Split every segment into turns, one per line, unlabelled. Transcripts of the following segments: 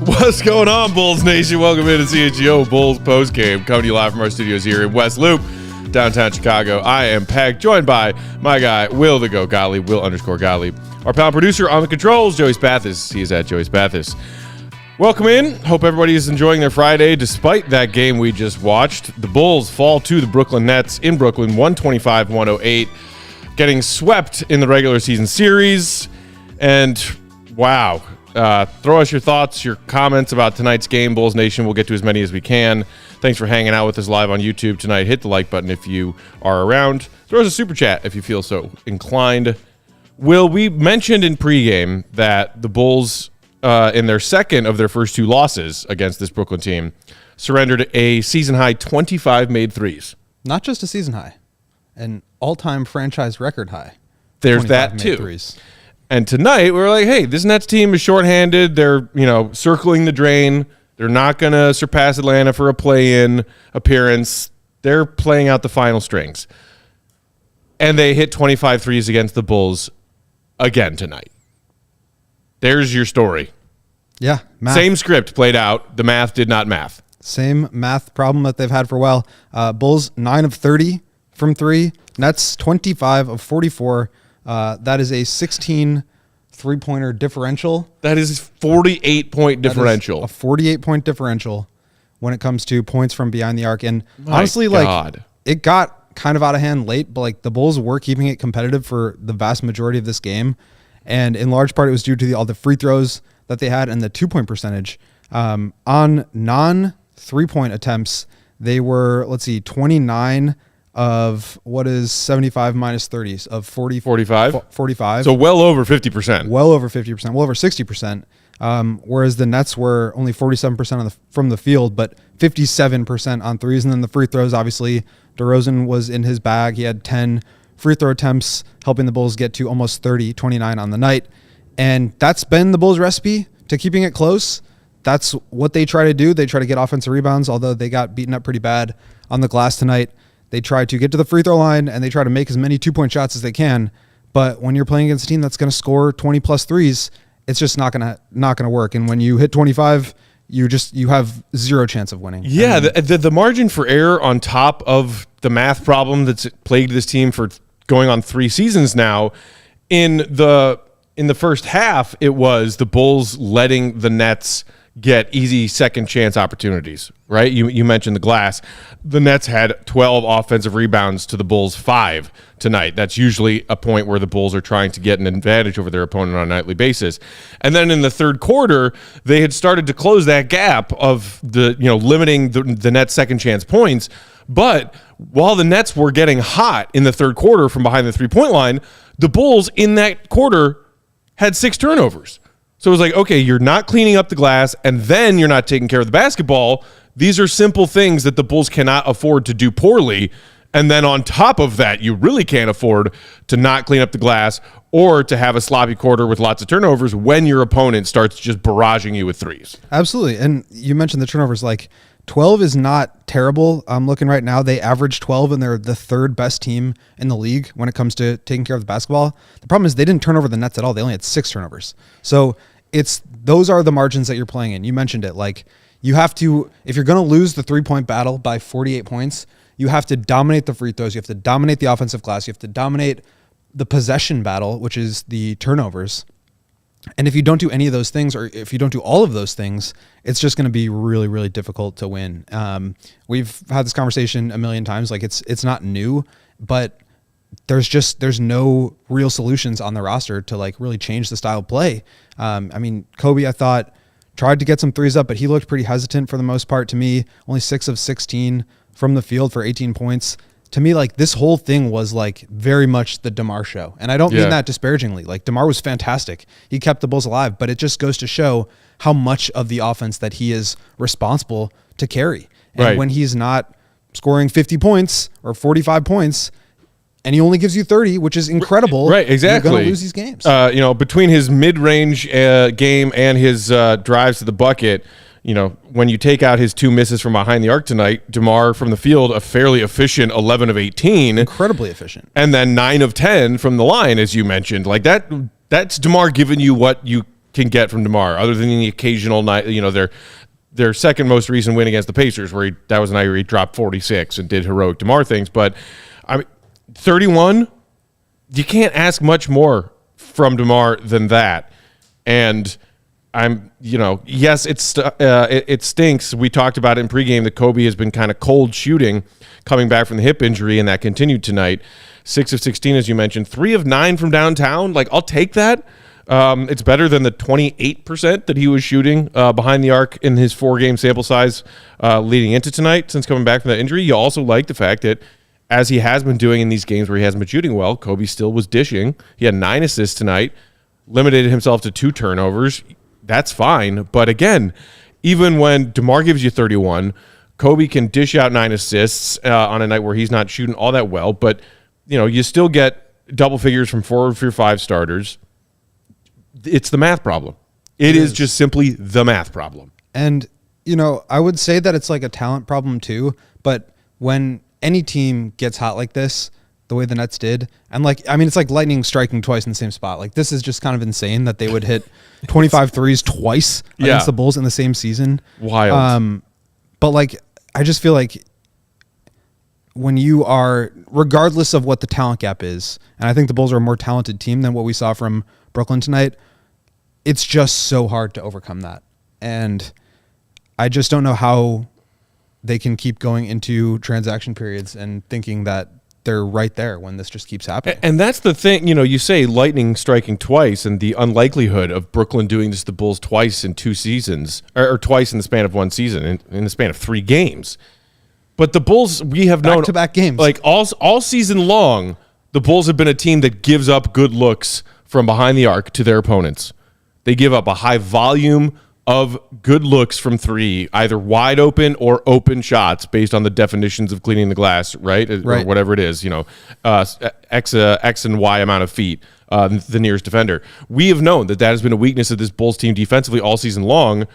What's going on, Bulls Nation? Welcome into CHGO Bulls Postgame, coming to you live from our studios here in West Loop, downtown Chicago. I am Peg, joined by my guy, Will the Go Gottlieb, Will_Gottlieb. Our pal producer on the controls, Joey Spathis. He is at Joey Spathis. Welcome in. Hope everybody is enjoying their Friday. Despite that game we just watched, the Bulls fall to the Brooklyn Nets in Brooklyn, 125-108, getting swept in the regular season series. And wow. Throw us your thoughts, your comments about tonight's game, Bulls Nation. We'll get to as many as we can. Thanks for hanging out with us live on YouTube tonight. Hit the like button if you are around. Throw us a super chat if you feel so inclined. Will, we mentioned in pregame that the Bulls, in their second of their first two losses against this Brooklyn team, surrendered a season-high 25 made threes.
Not just a season high, an all-time franchise record high.
There's that too.
Threes.
And tonight, we're like, hey, this Nets team is shorthanded. They're, circling the drain. They're not going to surpass Atlanta for a play-in appearance. They're playing out the final strings. And they hit 25 threes against the Bulls again tonight. There's your story.
Yeah. Math.
Same script played out. The math did not math.
Same math problem that they've had for a while. Bulls, 9 of 30 from 3. Nets, 25 of 44. That is a 16 three-pointer differential.
That is 48-point differential.
A 48-point differential when it comes to points from behind the arc. And honestly, it got kind of out of hand late, but the Bulls were keeping it competitive for the vast majority of this game. And in large part, it was due to all the free throws that they had and the two-point percentage. On non-three-point attempts, they were, 29 of what is 75 minus 30s of 40, 45.
So well over 50%.
Well over 50%, well over 60%. Whereas the Nets were only 47% from the field, but 57% on threes. And then the free throws, obviously, DeRozan was in his bag. He had 10 free throw attempts, helping the Bulls get to almost 30, 29 on the night. And that's been the Bulls' recipe to keeping it close. That's what they try to do. They try to get offensive rebounds, although they got beaten up pretty bad on the glass tonight. They try to get to the free throw line and they try to make as many two-point shots as they can. But when you're playing against a team that's going to score 20-plus threes, it's just not gonna work. And when you hit 25, you have zero chance of winning.
Yeah, the margin for error on top of the math problem that's plagued this team for going on 3 seasons now. In the first half, it was the Bulls letting the Nets get easy second chance opportunities, right? You mentioned the glass. The Nets had 12 offensive rebounds to the Bulls 5 tonight. That's usually a point where the Bulls are trying to get an advantage over their opponent on a nightly basis. And then in the third quarter, they had started to close that gap of limiting the Nets second chance points. But while the Nets were getting hot in the third quarter from behind the 3-point line, the Bulls in that quarter had 6 turnovers. So it was like, okay, you're not cleaning up the glass, and then you're not taking care of the basketball. These are simple things that the Bulls cannot afford to do poorly. And then on top of that, you really can't afford to not clean up the glass or to have a sloppy quarter with lots of turnovers when your opponent starts just barraging you with threes.
Absolutely. And you mentioned the turnovers. 12 is not terrible. I'm looking right now. They average 12, and they're the third best team in the league when it comes to taking care of the basketball. The problem is they didn't turn over the Nets at all. They only had 6 turnovers. So those are the margins that you're playing in. You mentioned it. You have to, if you're going to lose the 3-point battle by 48 points, you have to dominate the free throws. You have to dominate the offensive glass. You have to dominate the possession battle, which is the turnovers. And if you don't do any of those things, or if you don't do all of those things, it's just going to be really, really difficult to win. We've had this conversation a million times. It's not new, but there's no real solutions on the roster to really change the style of play. Coby, I thought, tried to get some threes up, but he looked pretty hesitant for the most part to me. Only 6 of 16 from the field for 18 points. To me, like, this whole thing was like very much the DeMar show. And I don't mean that disparagingly. Like, DeMar was fantastic. He kept the Bulls alive, but it just goes to show how much of the offense that he is responsible to carry. And when he's not scoring 50 points or 45 points, and he only gives you 30, which is incredible.
Right, exactly.
You're going to lose these games.
Between his mid-range game and his drives to the bucket, when you take out his 2 misses from behind the arc tonight, DeMar from the field, a fairly efficient 11 of 18.
Incredibly efficient. And
then 9 of 10 from the line, as you mentioned. Like, that's DeMar giving you what you can get from DeMar, other than the occasional night, their second most recent win against the Pacers, where that was a night where he dropped 46 and did heroic DeMar things. But, 31, you can't ask much more from DeMar than that. And yes, it stinks. We talked about it in pregame that Coby has been kind of cold shooting coming back from the hip injury, and that continued tonight. 6 of 16, as you mentioned, 3 of 9 from downtown. Like, I'll take that. It's better than the 28% that he was shooting behind the arc in his 4-game sample size leading into tonight since coming back from that injury. You also like the fact that, as he has been doing in these games where he hasn't been shooting well, Coby still was dishing. He had 9 assists tonight, limited himself to 2 turnovers. That's fine. But again, even when DeMar gives you 31, Coby can dish out 9 assists on a night where he's not shooting all that well. But, you still get double figures from 4 of your 5 starters. It's the math problem. It is just simply the math problem.
And, I would say that it's like a talent problem too. But when any team gets hot like this, the way the Nets did, and it's like lightning striking twice in the same spot. Like, this is just kind of insane that they would hit 25 threes twice against the Bulls in the same season.
Wild.
But I just feel like when you are, regardless of what the talent gap is, and I think the Bulls are a more talented team than what we saw from Brooklyn tonight, it's just so hard to overcome that. And I just don't know how they can keep going into transaction periods and thinking that they're right there when this just keeps happening.
And that's the thing, you say lightning striking twice, and the unlikelihood of Brooklyn doing this to the Bulls twice in 2 seasons, or twice in the span of 1 season, in the span of 3 games. But the Bulls, we have known
back-to-back games.
Like all season long, the Bulls have been a team that gives up good looks from behind the arc to their opponents. They give up a high volume of good looks from 3, either wide open or open shots based on the definitions of cleaning the glass, right? Or whatever it is, X and Y amount of feet, the nearest defender. We have known that has been a weakness of this Bulls team defensively all season long.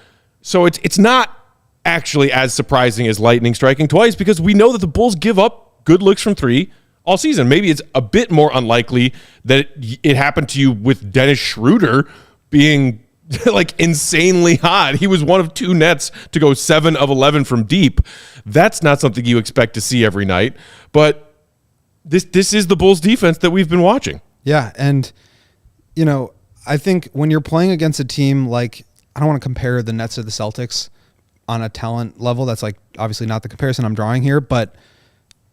So it's not actually as surprising as lightning striking twice, because we know that the Bulls give up good looks from 3 all season. Maybe it's a bit more unlikely that it happened to you with Dennis Schroeder being insanely hot. He was one of 2 Nets to go 7 of 11 from deep. That's not something you expect to see every night. But this is the Bulls defense that we've been watching.
Yeah, and I think when you're playing against a team like, I don't want to compare the Nets to the Celtics on a talent level. That's obviously not the comparison I'm drawing here, but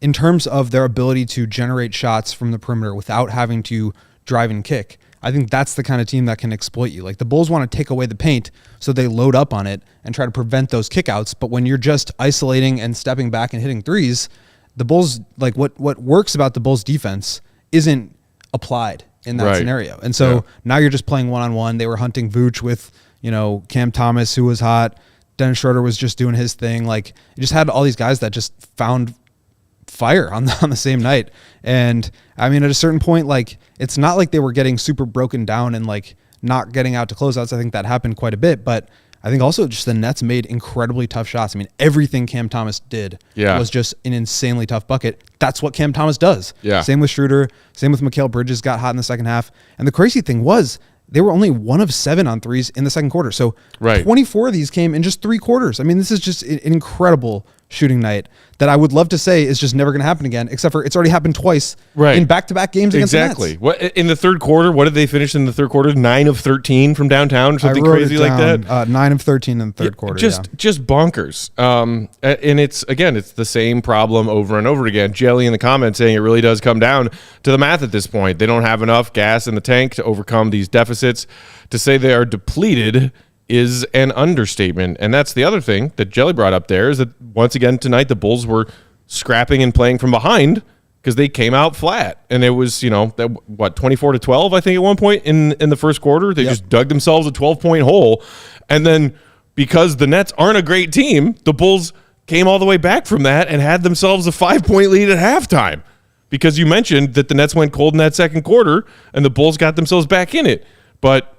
in terms of their ability to generate shots from the perimeter without having to drive and kick, I think that's the kind of team that can exploit you. Like, the Bulls want to take away the paint, so they load up on it and try to prevent those kickouts. But when you're just isolating and stepping back and hitting threes, the Bulls, what works about the Bulls defense isn't applied in that scenario. And so now you're just playing one-on-one. They were hunting Vooch with, Cam Thomas, who was hot. Dennis Schroeder was just doing his thing. You just had all these guys that just found fire on the same night. And at a certain point, it's not like they were getting super broken down and not getting out to closeouts. I think that happened quite a bit, but I think also just the Nets made incredibly tough shots. Everything Cam Thomas did was just an insanely tough bucket. That's what Cam Thomas does. Same with Schroeder, same with Mikal Bridges, got hot in the second half. And the crazy thing was, they were only 1 of 7 on threes in the second quarter. So 24 of these came in just 3 quarters. This is just an incredible shooting night that I would love to say is just never going to happen again, except for it's already happened twice in back-to-back games against the Nets.
What in the third quarter? What did they finish in the third quarter? 9 of 13 from downtown, or something crazy like that.
9 of 13 in the third quarter.
Just bonkers. And it's the same problem over and over again. Jelly in the comments saying it really does come down to the math at this point. They don't have enough gas in the tank to overcome these deficits. To say they are depleted is an understatement. And that's the other thing that Jelly brought up there, is that once again tonight the Bulls were scrapping and playing from behind because they came out flat. And it was, 24-12, I think, at one point in the first quarter. They just dug themselves a 12-point hole. And then because the Nets aren't a great team, the Bulls came all the way back from that and had themselves a 5-point lead at halftime. Because you mentioned that the Nets went cold in that second quarter and the Bulls got themselves back in it. But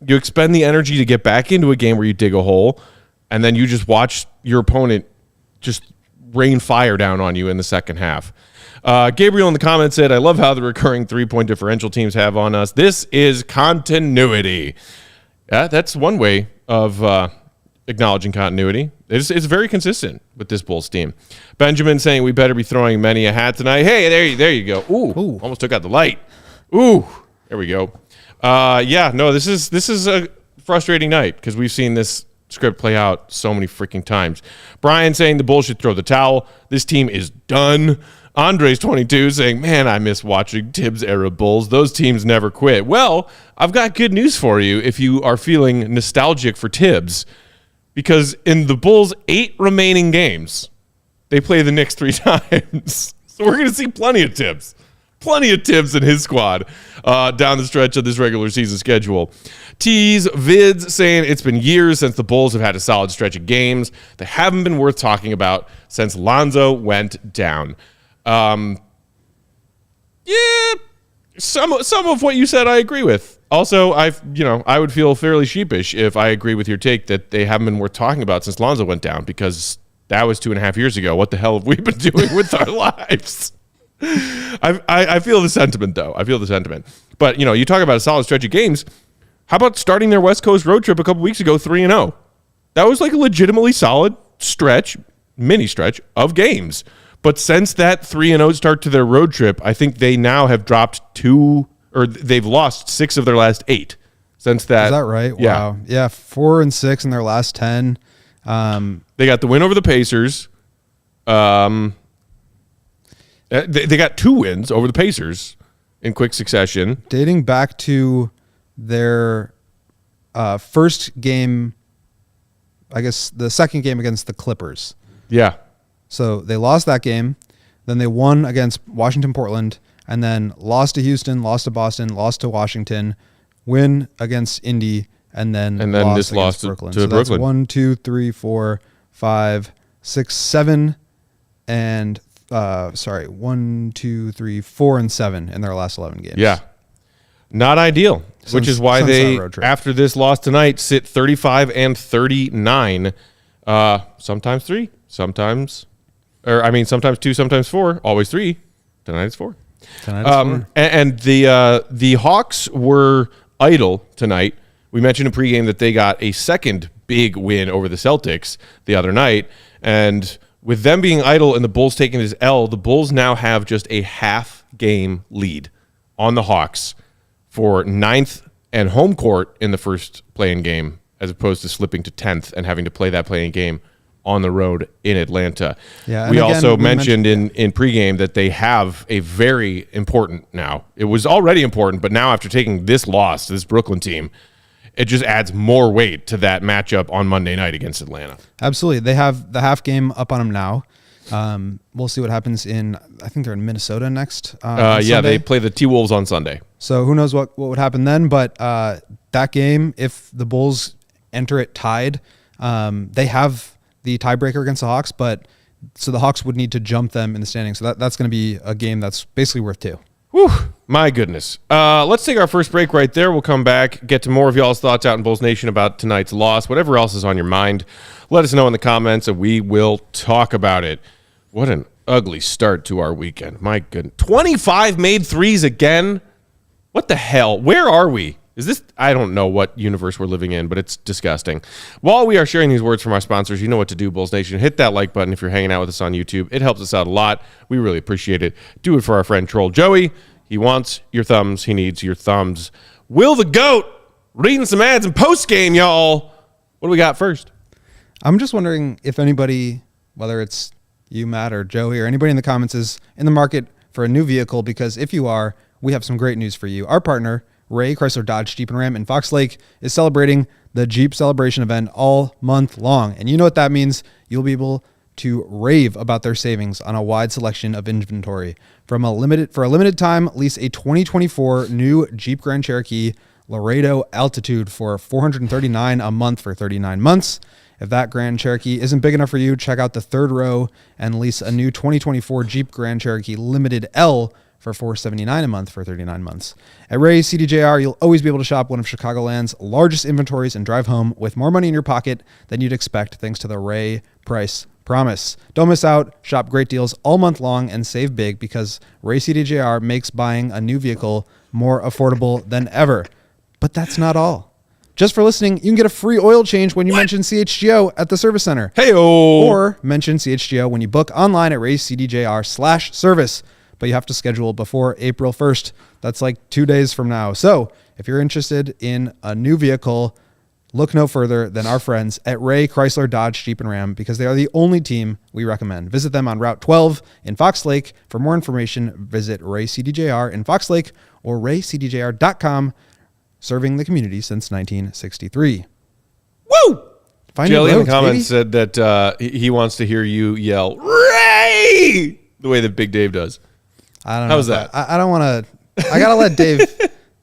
you expend the energy to get back into a game where you dig a hole, and then you just watch your opponent just rain fire down on you in the second half. Gabriel in the comments said, I love how the recurring 3-point differential teams have on us. This is continuity. Yeah, that's one way of acknowledging continuity. It's very consistent with this Bulls team. Benjamin saying we better be throwing many a hat tonight. Hey, there you go. Ooh, almost took out the light. Ooh, there we go. This is a frustrating night because we've seen this script play out so many freaking times. Brian saying the Bulls should throw the towel. This team is done. Andres 22 saying, man, I miss watching Tibbs era Bulls. Those teams never quit. Well, I've got good news for you if you are feeling nostalgic for Tibbs, because in the Bulls' 8 remaining games, they play the Knicks 3 times. So we're going to see plenty of Tibbs in his squad down the stretch of this regular season schedule. Tease Vids saying it's been years since the Bulls have had a solid stretch of games that haven't been worth talking about since Lonzo went down. Some of what you said I agree with. Also, I would feel fairly sheepish if I agree with your take that they haven't been worth talking about since Lonzo went down, because that was 2.5 years ago. What the hell have we been doing with our lives? I feel the sentiment, though. But, you talk about a solid stretch of games. How about starting their West Coast road trip a couple weeks ago 3-0? That was like a legitimately solid mini stretch of games. But since that 3-0 start to their road trip, I think they now have dropped they've lost 6 of their last 8 since that.
Is that right?
Yeah.
Wow. Yeah, 4-6 in their last 10.
They got the win over the Pacers. They got 2 wins over the Pacers in quick succession.
Dating back to their first game, I guess the second game against the Clippers.
Yeah.
So they lost that game. Then they won against Washington, Portland, and then lost to Houston, lost to Boston, lost to Washington, win against Indy, and then lost to Brooklyn. So that's 1, 2, 3, 4, 5, 6, 7, and 1, 2, 3, 4, and 7 in their last 11 games.
Yeah. Not ideal, which is why they, after this loss tonight, sit 35 and 39. Sometimes 3, sometimes 2, sometimes 4, always 3. Tonight it's 4. And the Hawks were idle tonight. We mentioned in pregame that they got a second big win over the Celtics the other night. And with them being idle and the Bulls taking this L, the Bulls now have just a half-game lead on the Hawks for 9th and home court in the first play-in game, as opposed to slipping to 10th and having to play that play-in game on the road in Atlanta. Yeah, we also mentioned in pregame that they have a very important now. It was already important, but now after taking this loss to this Brooklyn team, it just adds more weight to that matchup on Monday night against Atlanta.
Absolutely. They have the half game up on them now. We'll see what happens I think they're in Minnesota next.
They play the T-Wolves on Sunday.
So who knows what would happen then, but that game, if the Bulls enter it tied, they have the tiebreaker against the Hawks, so the Hawks would need to jump them in the standings. So that's going to be a game that's basically worth 2.
Whew, my goodness. Let's take our first break right there. We'll come back, get to more of y'all's thoughts out in Bulls Nation about tonight's loss. Whatever else is on your mind, let us know in the comments, and we will talk about it. What an ugly start to our weekend. My goodness. 25 made threes again? What the hell? Where are we? Is this, I don't know what universe we're living in, but it's disgusting. While we are sharing these words from our sponsors, you know what to do, Bulls Nation. Hit that like button if you're hanging out with us on YouTube. It helps us out a lot. We really appreciate it. Do it for our friend Troll Joey. He wants your thumbs. He needs your thumbs. Will the GOAT reading some ads in postgame, y'all. What do we got first?
I'm just wondering if anybody, whether it's you, Matt, or Joey, or anybody in the comments is in the market for a new vehicle, because if you are, we have some great news for you. Our partner Ray Chrysler Dodge Jeep and Ram in Fox Lake is celebrating the Jeep Celebration event all month long. And you know what that means. You'll be able to rave about their savings on a wide selection of inventory. For a limited time, lease a 2024 new Jeep Grand Cherokee Laredo Altitude for $439 a month for 39 months. If that Grand Cherokee isn't big enough for you, check out the third row and lease a new 2024 Jeep Grand Cherokee Limited L for $479 a month for 39 months. At Ray CDJR, you'll always be able to shop one of Chicagoland's largest inventories and drive home with more money in your pocket than you'd expect thanks to the Ray Price Promise. Don't miss out. Shop great deals all month long and save big because Ray CDJR makes buying a new vehicle more affordable than ever. But that's not all. Just for listening, you can get a free oil change when you mention CHGO at the service center.
Hey-o!
Or mention CHGO when you book online at raycdjr/service. But you have to schedule before April 1st. That's like 2 days from now. So if you're interested in a new vehicle, look no further than our friends at Ray Chrysler Dodge Jeep and Ram because they are the only team we recommend. Visit them on Route 12 in Fox Lake. For more information, visit Ray CDJR in Fox Lake or raycdjr.com, serving the community since 1963.
Woo!
Find
Jelly
your
in the
roads,
comments
baby.
said that he wants to hear you yell, Ray! The way that Big Dave does.
I don't know.
How was that?
I don't want to. I got to let Dave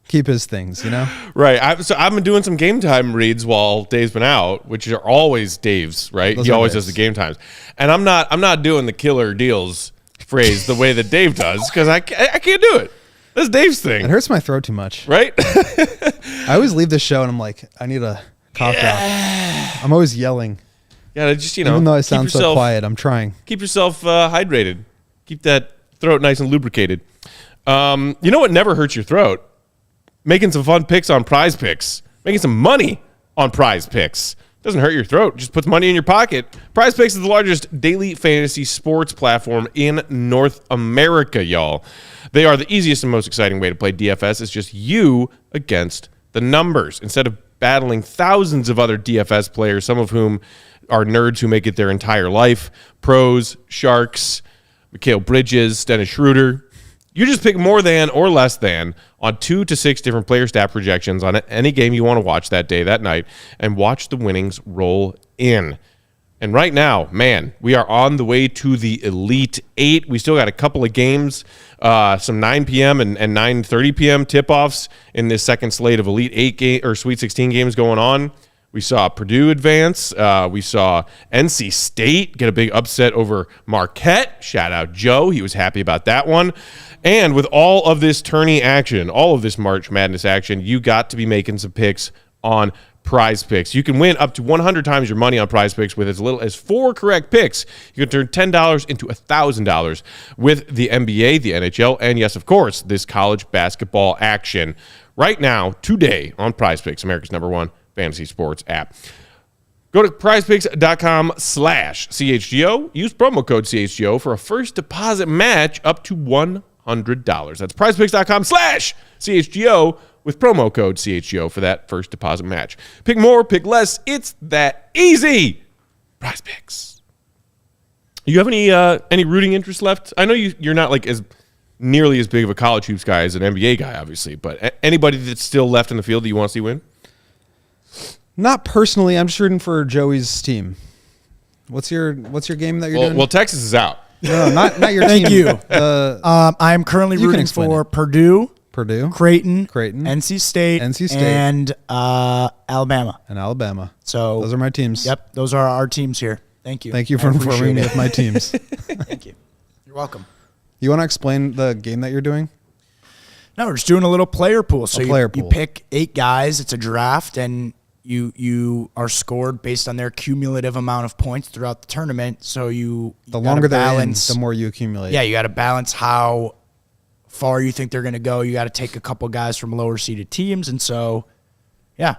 keep his things, you know?
Right. I've been doing some game time reads while Dave's been out, which are always Dave's, right?
Those
He
are
always
Dave's.
does the game times. And I'm not doing the killer deals phrase the way that Dave does because I can't do it. That's Dave's
It
thing.
hurts my throat too much.
Right?
I always leave this show and I'm like, I need a cough drop. I'm always yelling.
Yeah, just,
Even though I
keep
sound so
yourself-
quiet, I'm trying.
Keep yourself hydrated. Keep that throat nice and lubricated. You know what never hurts your throat? Making some fun picks on Prize Picks. Making some money on Prize Picks. Doesn't hurt your throat. Just puts money in your pocket. Prize Picks is the largest daily fantasy sports platform in North America, y'all. They are the easiest and most exciting way to play DFS. It's just you against the numbers. Instead of battling thousands of other DFS players, some of whom are nerds who make it their entire life, pros, sharks, Mikal Bridges, Dennis Schroeder. You just pick more than or less than on 2 to 6 different player stat projections on any game you want to watch that day, that night, and watch the winnings roll in. And right now, man, we are on the way to the Elite 8. We still got a couple of games, some 9 p.m. and 9:30 p.m. tip-offs in this second slate of Elite 8 game or Sweet 16 games going on. We saw Purdue advance. We saw NC State get a big upset over Marquette. Shout out Joe. He was happy about that one. And with all of this tourney action, all of this March Madness action, you got to be making some picks on Prize Picks. You can win up to 100 times your money on Prize Picks with as little as 4 correct picks. You can turn $10 into $1,000 with the NBA, the NHL, and yes, of course, this college basketball action right now, today on Prize Picks, America's #1 fantasy sports app. Go to prizepicks.com/CHGO. Use promo code CHGO for a first deposit match up to $100. That's prizepicks.com/CHGO with promo code CHGO for that first deposit match. Pick more, pick less. It's that easy. Prize Picks. You have any rooting interest left? I know you're not like as nearly as big of a college hoops guy as an NBA guy, obviously, but anybody that's still left in the field that you want to see win?
Not personally. I'm just rooting for Joey's team. What's your game that you're doing?
Well, Texas is out.
No, not your
Thank
team.
you. I'm currently
You can
rooting
explain
for
it.
Purdue,
Purdue,
Creighton,
NC State,
and Alabama.
and Alabama.
So
Those are my teams.
Yep, those are our teams here. Thank you.
Thank you for
I
informing
appreciate
me
it.
of my teams.
Thank you. You're welcome.
You want to explain the game that you're doing?
No, we're just doing a little player pool. So
player
you
pool.
pick 8 guys. It's a draft, and you are scored based on their cumulative amount of points throughout the tournament. So the
Longer they're in, the more you accumulate.
Yeah, you got to balance how far you think they're going to go. You got to take a couple guys from lower seeded teams, and so yeah,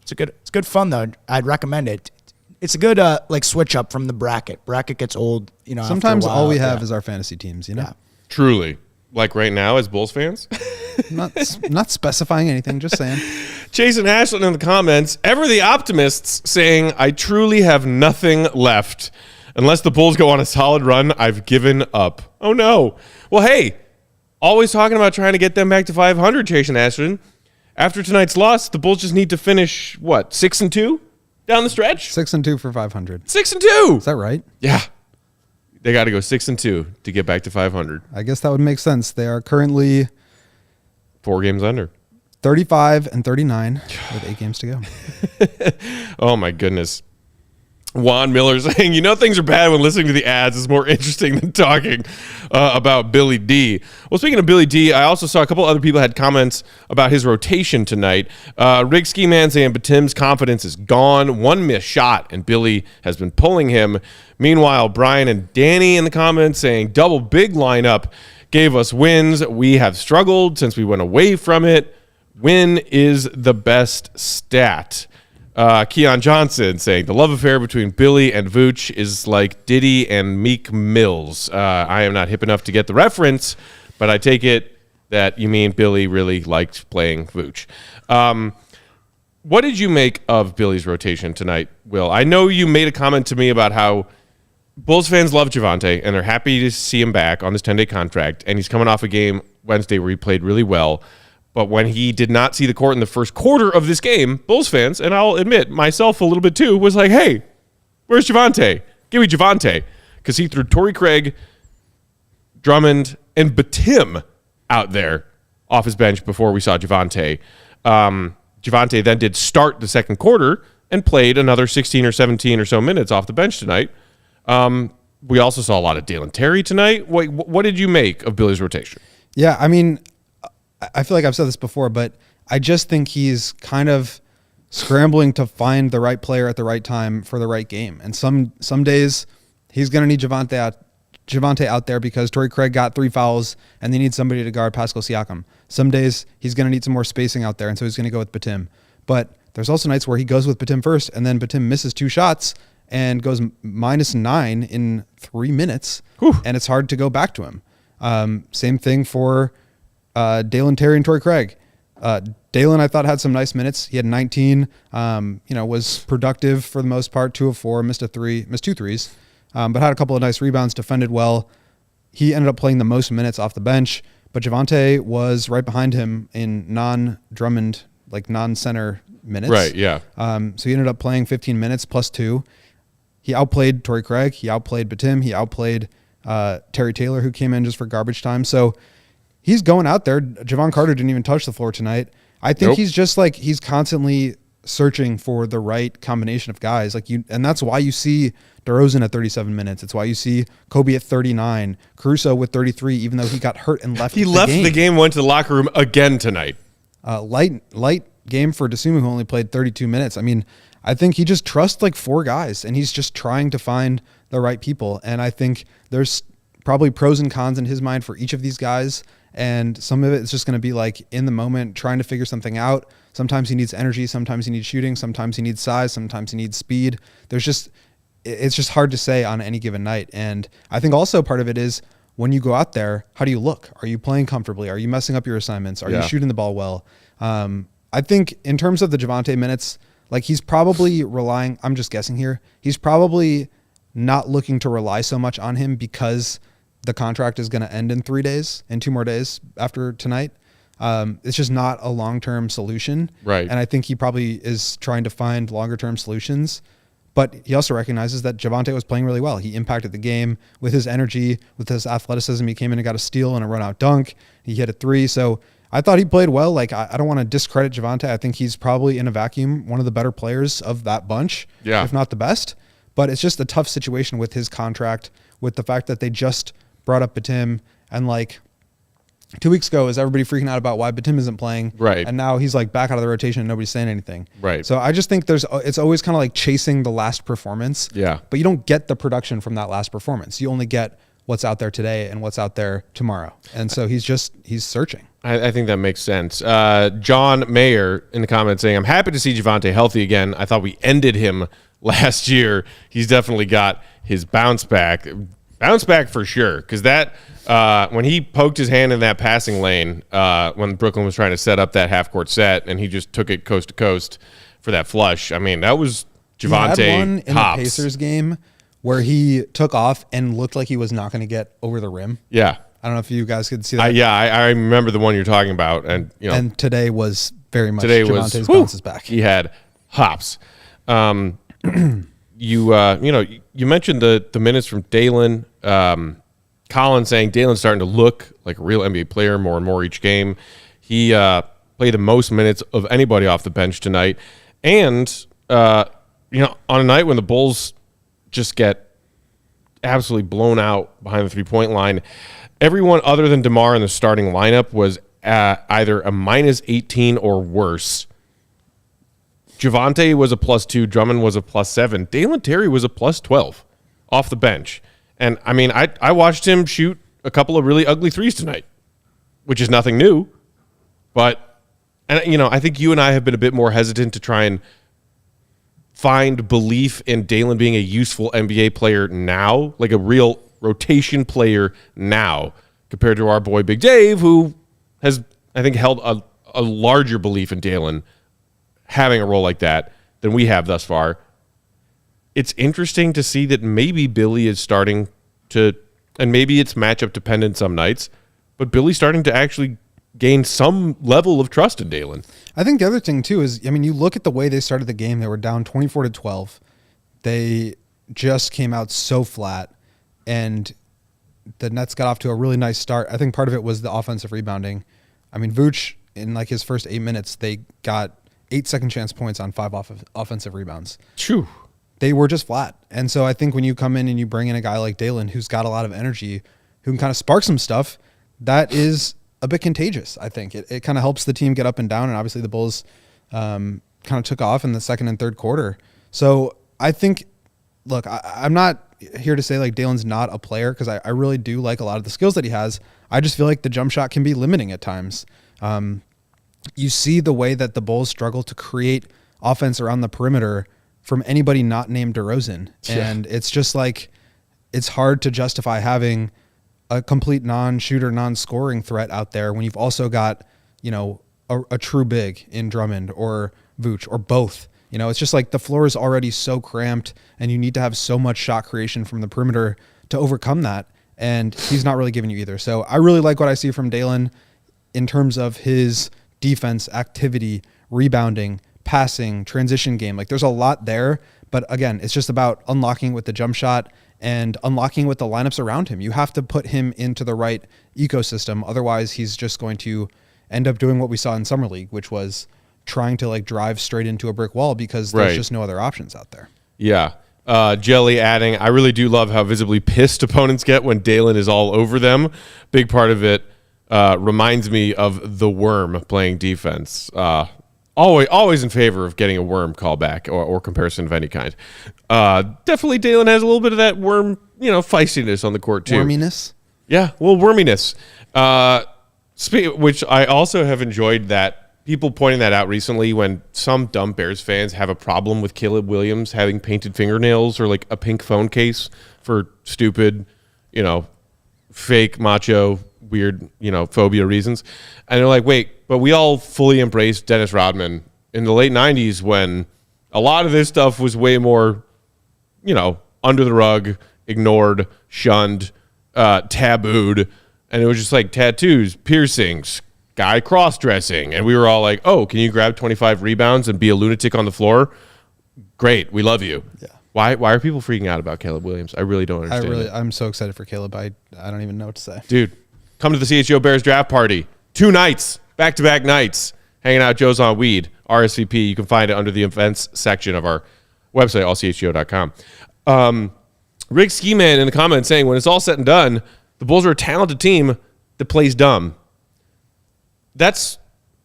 it's good fun though. I'd recommend it. It's a good like switch up from the bracket. Bracket gets old, after a
Sometimes
while.
all we have
Yeah.
is our fantasy teams.
Yeah.
Truly. Like right now as Bulls fans?
Not specifying anything. Just saying.
Jason Ashland in the comments, ever the optimists saying, I truly have nothing left. Unless the Bulls go on a solid run, I've given up. Oh, no. Well, hey, always talking about trying to get them back to 500, Jason Ashland. after tonight's loss, the Bulls just need to finish, 6-2 down the stretch?
6-2 for 500.
6-2!
Is that right?
Yeah. They got to go 6-2 to get back to 500.
I guess that would make sense. They are currently
4 games under.
35-39 with 8 games to go.
Oh, my goodness. Juan Miller saying, things are bad when listening to the ads is more interesting than talking about Billy D. Well, speaking of Billy D, I also saw a couple other people had comments about his rotation tonight. Rick Ski Man saying, but Tim's confidence is gone. One missed shot, and Billy has been pulling him. Meanwhile, Brian and Danny in the comments saying, double big lineup gave us wins. We have struggled since we went away from it. Win is the best stat. Keon Johnson saying, the love affair between Billy and Vooch is like Diddy and Meek Mills. I am not hip enough to get the reference, but I take it that you mean Billy really liked playing Vooch. What did you make of Billy's rotation tonight, Will? I know you made a comment to me about how Bulls fans love Javonte, and they're happy to see him back on this 10-day contract, and he's coming off a game Wednesday where he played really well. But when he did not see the court in the first quarter of this game, Bulls fans, and I'll admit myself a little bit too, was like, hey, where's Javonte? Give me Javonte. Because he threw Torrey Craig, Drummond, and Batum out there off his bench before we saw Javonte. Javonte then did start the second quarter and played another 16 or 17 or so minutes off the bench tonight. We also saw a lot of Dalen Terry tonight. What did you make of Billy's rotation?
Yeah, I mean, I feel like I've said this before, but I just think he's kind of scrambling to find the right player at the right time for the right game. And some days he's going to need Javonte out there because Torrey Craig got 3 fouls and they need somebody to guard Pascal Siakam. Some days he's going to need some more spacing out there, and so he's going to go with Batum. But there's also nights where he goes with Batum first, and then Batum misses 2 shots and goes -9 in 3 minutes, and it's hard to go back to him. Same thing for Dalen Terry and Torrey Craig. Dalen, I thought, had some nice minutes. He had 19, was productive for the most part, 2 of 4, missed 2 threes, but had a couple of nice rebounds, defended well. He ended up playing the most minutes off the bench, but Javonte was right behind him in non-Drummond, non-center minutes.
Right, yeah.
So he ended up playing 15 minutes plus 2. He outplayed Torrey Craig. He outplayed Batum. He outplayed Terry Taylor, who came in just for garbage time. So he's going out there. Javon Carter didn't even touch the floor tonight. I think he's just he's constantly searching for the right combination of guys. And that's why you see DeRozan at 37 minutes. It's why you see Coby at 39, Caruso with 33, even though he got hurt and left.
He left the game, went to the locker room again tonight.
Light game for Dosunmu, who only played 32 minutes. I mean, I think he just trusts 4 guys, and he's just trying to find the right people. And I think there's probably pros and cons in his mind for each of these guys. And some of it is just going to be in the moment, trying to figure something out. Sometimes he needs energy. Sometimes he needs shooting. Sometimes he needs size. Sometimes he needs speed. It's just hard to say on any given night. And I think also part of it is when you go out there, how do you look? Are you playing comfortably? Are you messing up your assignments? Are you shooting the ball well? I think in terms of the Javonte minutes, he's probably relying, I'm just guessing here, he's probably not looking to rely so much on him because the contract is going to end in 3 days, in 2 more days after tonight. It's just not a long-term solution.
Right.
And I think he probably is trying to find longer-term solutions. But he also recognizes that Javonte was playing really well. He impacted the game with his energy, with his athleticism. He came in and got a steal and a run-out dunk. He hit a 3. So I thought he played well. I don't want to discredit Javonte. I think he's probably, in a vacuum, one of the better players of that bunch, if not the best. But it's just a tough situation with his contract, with the fact that they just brought up Batum, and 2 weeks ago, is everybody freaking out about why Batum isn't playing?
Right.
And now he's back out of the rotation and nobody's saying anything.
Right.
So I just think it's always kind of chasing the last performance.
Yeah.
But you don't get the production from that last performance. You only get what's out there today and what's out there tomorrow. And so he's searching.
I think that makes sense. John Mayer in the comments saying, I'm happy to see Javonte healthy again. I thought we ended him last year. He's definitely got his bounce back. Bounce back for sure, because that when he poked his hand in that passing lane when Brooklyn was trying to set up that half-court set, and he just took it coast to coast for that flush. I mean, that was Javonte.
He had one in
Hobbs.
the Pacers game where he took off and looked like he was not going to get over the rim.
Yeah.
I don't know if you guys could see that.
I remember the one you're talking about, and
and today was very much
Javante's
bounces back.
He had hops. You mentioned the minutes from Dalen. Colin saying Dalen's starting to look like a real NBA player more and more each game. He played the most minutes of anybody off the bench tonight, and on a night when the Bulls just get absolutely blown out behind the 3-point line, everyone other than DeMar in the starting lineup was either a minus 18 or worse. Javonte was a +2. Drummond was a +7. Dalen Terry was a +12 off the bench. And, I mean, I watched him shoot a couple of really ugly threes tonight, which is nothing new. But, I think you and I have been a bit more hesitant to try and find belief in Dalen being a useful NBA player now, like a real rotation player now, compared to our boy Big Dave, who has, I think, held a larger belief in Dalen having a role like that than we have thus far. It's interesting to see that maybe Billy is starting to, and maybe it's matchup dependent some nights, but Billy's starting to actually gain some level of trust in Dalen.
I think the other thing too is, you look at the way they started the game. They were down 24-12. They just came out so flat, and the Nets got off to a really nice start. I think part of it was the offensive rebounding. Vooch, in like his first 8 minutes, they got 8 second chance points on 5 offensive rebounds.
Phew.
They were just flat. And so I think when you come in and you bring in a guy like Dalen, who's got a lot of energy, who can kind of spark some stuff, that is a bit contagious, I think. It kind of helps the team get up and down, and obviously the Bulls kind of took off in the second and third quarter. So I think, look, I'm not here to say like Dalen's not a player, because I really do like a lot of the skills that he has. I just feel like the jump shot can be limiting at times. You see the way that the Bulls struggle to create offense around the perimeter from anybody not named DeRozan.
Yeah.
And it's just like, it's hard to justify having a complete non-shooter, non-scoring threat out there when you've also got, a true big in Drummond or Vooch or both. It's just like the floor is already so cramped, and you need to have so much shot creation from the perimeter to overcome that. And he's not really giving you either. So I really like what I see from Dalen in terms of his defense, activity, rebounding, passing, transition game. Like, there's a lot there, but again, it's just about unlocking with the jump shot and unlocking with the lineups around him. You have to put him into the right ecosystem. Otherwise, he's just going to end up doing what we saw in Summer League, which was trying to like drive straight into a brick wall, because there's just no other options out there.
Yeah. Jelly adding, I really do love how visibly pissed opponents get when Dalen is all over them. Big part of it reminds me of the Worm playing defense. Always in favor of getting a Worm callback or comparison of any kind. Definitely Dalen has a little bit of that Worm, feistiness on the court too.
Worminess?
Yeah, well, worminess. Which I also have enjoyed that people pointing that out recently when some dumb Bears fans have a problem with Caleb Williams having painted fingernails or like a pink phone case for stupid, fake macho, weird, phobia reasons. And they're like, wait, but we all fully embraced Dennis Rodman in the late 90s when a lot of this stuff was way more, under the rug, ignored, shunned, tabooed. And it was just like tattoos, piercings, guy cross-dressing. And we were all like, oh, can you grab 25 rebounds and be a lunatic on the floor? Great. We love you. Yeah. Why are people freaking out about Caleb Williams? I really don't understand.
I'm so excited for Caleb. I don't even know what to say.
Dude, come to the CHGO Bears draft party. 2 nights, back-to-back nights, hanging out Joe's on weed, RSVP. You can find it under the events section of our website, allchgo.com. Rick Ski Man in the comments saying, when it's all said and done, the Bulls are a talented team that plays dumb. That's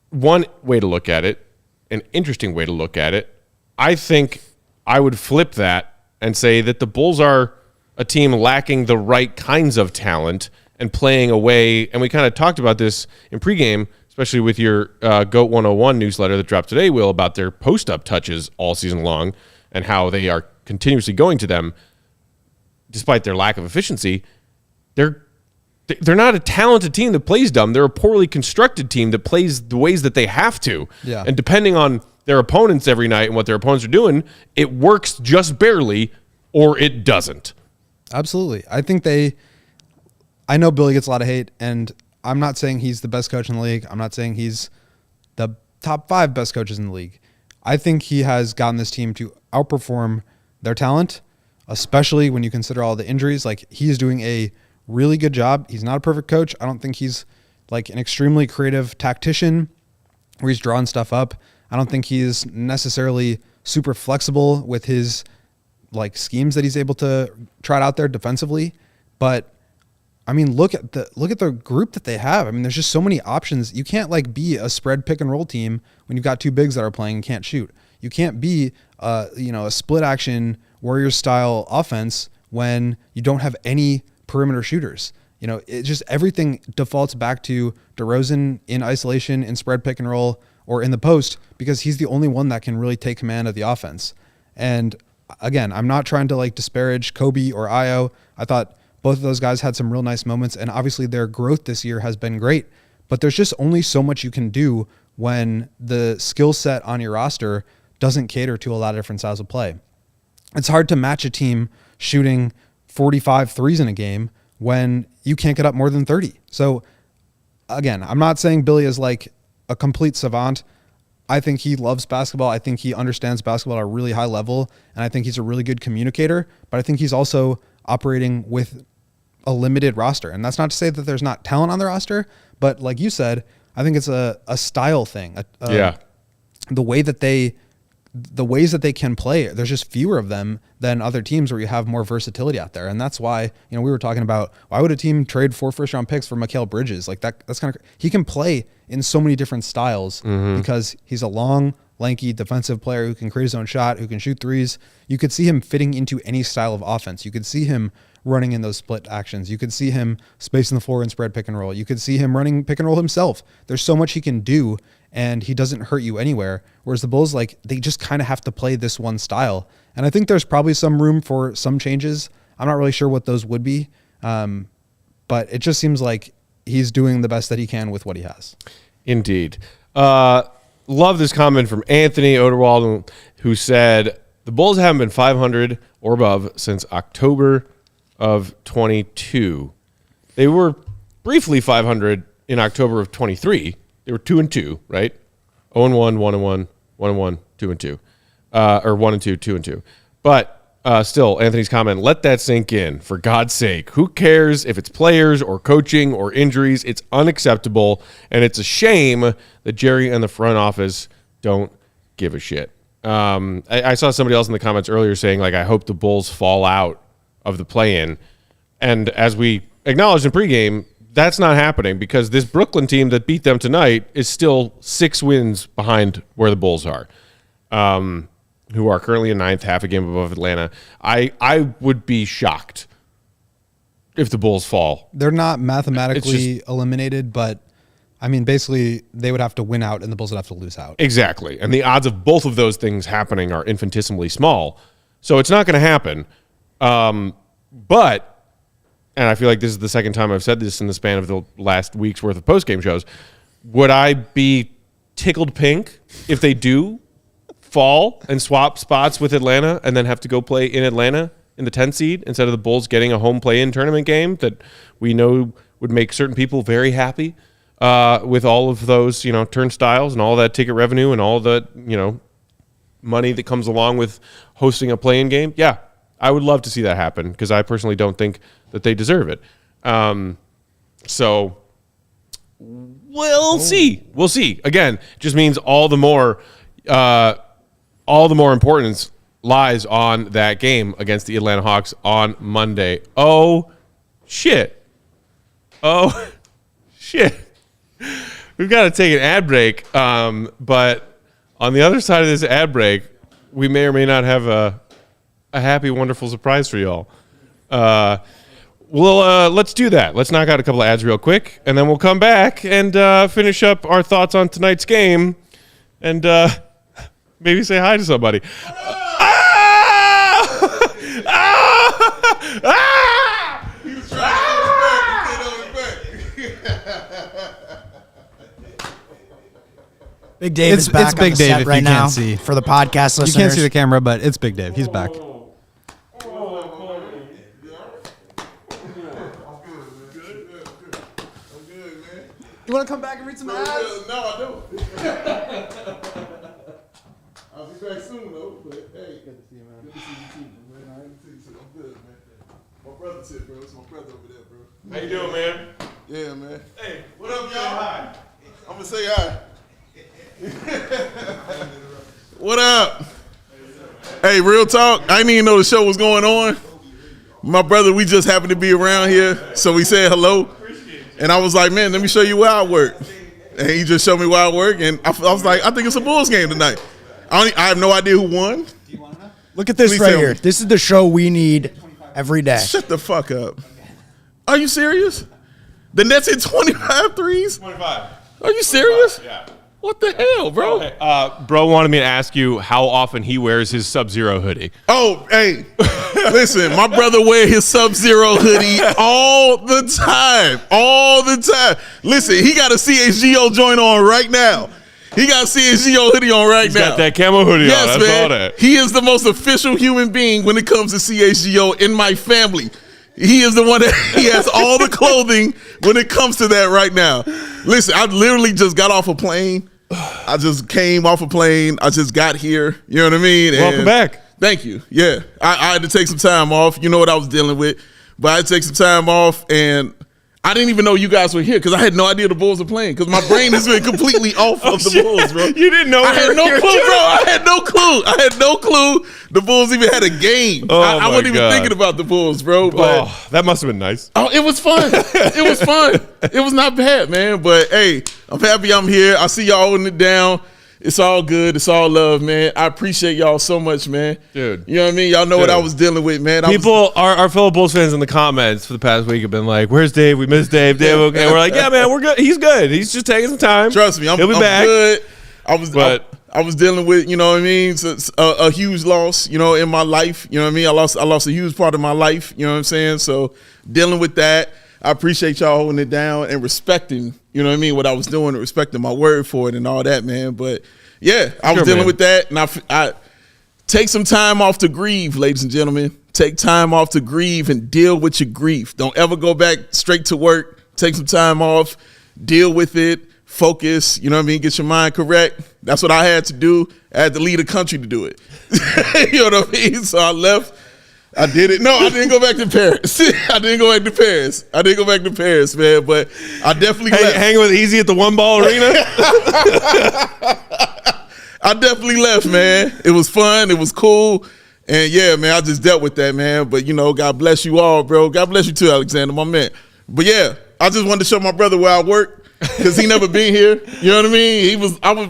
one way to look at it, an interesting way to look at it. I think I would flip that and say that the Bulls are a team lacking the right kinds of talent and playing away. And we kind of talked about this in pregame, especially with your GOAT 101 newsletter that dropped today, Will, about their post-up touches all season long and how they are continuously going to them despite their lack of efficiency. They're not a talented team that plays dumb. They're a poorly constructed team that plays the ways that they have to.
Yeah.
And depending on their opponents every night and what their opponents are doing, it works just barely or it doesn't.
Absolutely. I think I know Billy gets a lot of hate, and I'm not saying he's the best coach in the league. I'm not saying he's the top 5 best coaches in the league. I think he has gotten this team to outperform their talent, especially when you consider all the injuries. Like, he's doing a really good job. He's not a perfect coach. I don't think he's like an extremely creative tactician where he's drawing stuff up. I don't think he's necessarily super flexible with his like schemes that he's able to trot out there defensively. But I mean, look at the group that they have. I mean, there's just so many options. You can't like be a spread pick and roll team when you've got 2 bigs that are playing and can't shoot. You can't be a split action Warriors style offense when you don't have any perimeter shooters. It just everything defaults back to DeRozan in isolation, in spread pick and roll, or in the post, because he's the only one that can really take command of the offense. And again, I'm not trying to like disparage Coby or Io. I thought both of those guys had some real nice moments, and obviously their growth this year has been great. But there's just only so much you can do when the skill set on your roster doesn't cater to a lot of different styles of play. It's hard to match a team shooting 45 threes in a game when you can't get up more than 30. So again, I'm not saying Billy is like a complete savant. I think he loves basketball. I think he understands basketball at a really high level, and I think he's a really good communicator, but I think he's also operating with a limited roster. And that's not to say that there's not talent on the roster, but like you said, I think it's a style thing. The ways that they can play, there's just fewer of them than other teams where you have more versatility out there. And that's why, we were talking about, why would a team trade 4 first-round picks for Mikal Bridges? Like that's kind of, he can play in so many different styles because he's a long, lanky defensive player who can create his own shot, who can shoot threes. You could see him fitting into any style of offense. You could see him running in those split actions. You could see him spacing the floor and spread pick and roll. You could see him running pick and roll himself. There's so much he can do, and he doesn't hurt you anywhere. Whereas the Bulls, like, they just kind of have to play this one style. And I think there's probably some room for some changes. I'm not really sure what those would be. But it just seems like he's doing the best that he can with what he has.
Indeed. Love this comment from Anthony Oderwald, who said, the Bulls haven't been 500 or above since October of 22. They were briefly 500 in October of 23. They were 2-2, right? 0-1, 1-1, 1-1, 2-2, or 1-2, 2-2. But still, Anthony's comment, let that sink in. For God's sake, who cares if it's players or coaching or injuries? It's unacceptable, and it's a shame that Jerry and the front office don't give a shit. I saw somebody else in the comments earlier saying, like, I hope the Bulls fall out of the play-in. And as we acknowledged in pregame, that's not happening because this Brooklyn team that beat them tonight is still 6 wins behind where the Bulls are, who are currently in 9th, half a game above Atlanta. I would be shocked if the Bulls fall.
They're not mathematically eliminated, but I mean, basically, they would have to win out and the Bulls would have to lose out.
Exactly. And the odds of both of those things happening are infinitesimally small. So it's not going to happen. But, and I feel like this is the second time I've said this in the span of the last week's worth of postgame shows, would I be tickled pink if they do fall and swap spots with Atlanta and then have to go play in Atlanta in the 10th seed instead of the Bulls getting a home play-in tournament game that we know would make certain people very happy with all of those, turnstiles and all that ticket revenue and all the, money that comes along with hosting a play-in game? Yeah, I would love to see that happen because I personally don't think that they deserve it. So we'll see. We'll see. Again, just means all the more importance lies on that game against the Atlanta Hawks on Monday. Oh, shit. We've got to take an ad break. But on the other side of this ad break, we may or may not have a happy, wonderful surprise for y'all. Let's do that. Let's knock out a couple of ads real quick, and then we'll come back and finish up our thoughts on tonight's game and maybe say hi to somebody.
He was trying to get on his back.
Big Dave is back
it's Big
on the
Dave
set
if
right
you
now
can't see.
for the podcast listeners.
You can't see the camera, but it's Big Dave. He's back. You want to come back and read some ads?
No, I don't. I'll be back soon, though. But, hey. Good to see you, man. Good to see you, too, man. All right, good to see you. I'm good, man. My brother said, bro. It's my brother over there, bro.
How you doing, man?
Yeah, man.
Hey, what up, y'all? Hi.
I'm going to say hi. What up? Hey, real talk. I didn't even know the show was going on. My brother, we just happened to be around here, so we said hello. And I was like, man, let me show you where I work. And he just showed me where I work, and I was like, I think it's a Bulls game tonight. I have no idea who won.
Look at this
Please
right
tell
here.
me.
This is the show we need every day.
Shut the fuck up. Are you serious? The Nets hit 25 threes?
25.
Are you serious?
Yeah.
What the hell, bro?
Okay, bro wanted me to ask you how often he wears his Sub-Zero hoodie.
Oh, hey, listen, my brother wear his Sub-Zero hoodie all the time. All the time. Listen, he got a CHGO joint on right now. He got a CHGO hoodie on right now.
Got that camo hoodie on.
Yes,
I
man.
saw that.
He is the most official human being when it comes to CHGO in my family. He is the one that he has all the clothing when it comes to that right now. Listen, I literally just got off a plane. I just came off a plane. I just got here. You know what I mean?
Welcome back.
Thank you. Yeah. I had to take some time off. You know what I was dealing with. But I had to take some time off, and I didn't even know you guys were here because I had no idea the Bulls were playing because my brain has been completely off of the Bulls, bro.
You didn't know
I had no clue, bro. I had no clue. I had no clue the Bulls even had a game.
Oh,
I wasn't
my
even
God.
thinking about the Bulls, bro. But
That must have been nice.
it was fun. It was fun. It was not bad, man. But, hey, I'm happy I'm here. I see y'all holding it down. It's all good. It's all love, man. I appreciate y'all so much, man.
Dude.
You know what I mean? Y'all know what I was dealing with, man.
Our fellow Bulls fans in the comments for the past week have been like, "Where's Dave? We miss Dave. Dave, okay?" We're like, "Yeah, man, we're good. He's good. He's just taking some time.
Trust me,
He'll be
I'm
back."
good. I was dealing with, you know what I mean, a huge loss, you know, in my life. You know what I mean? I lost a huge part of my life. You know what I'm saying? So dealing with that, I appreciate y'all holding it down and respecting, you know what I mean, what I was doing and respecting my word for it and all that, man. But yeah, I was dealing with that, and I take some time off to grieve, ladies and gentlemen. Take time off to grieve and deal with your grief. Don't ever go back straight to work. Take some time off, deal with it, focus, you know what I mean, get your mind correct. That's what I had to do. I had to lead a country to do it. You know what I mean? So I left. I did it. No, I didn't go back to Paris. I didn't go back to Paris, man, but I definitely left.
Hanging with Easy at the One Ball Arena.
I definitely left, man. It was fun. It was cool. And, yeah, man, I just dealt with that, man. But, you know, God bless you all, bro. God bless you too, Alexander, my man. But, yeah, I just wanted to show my brother where I work because he never been here. You know what I mean?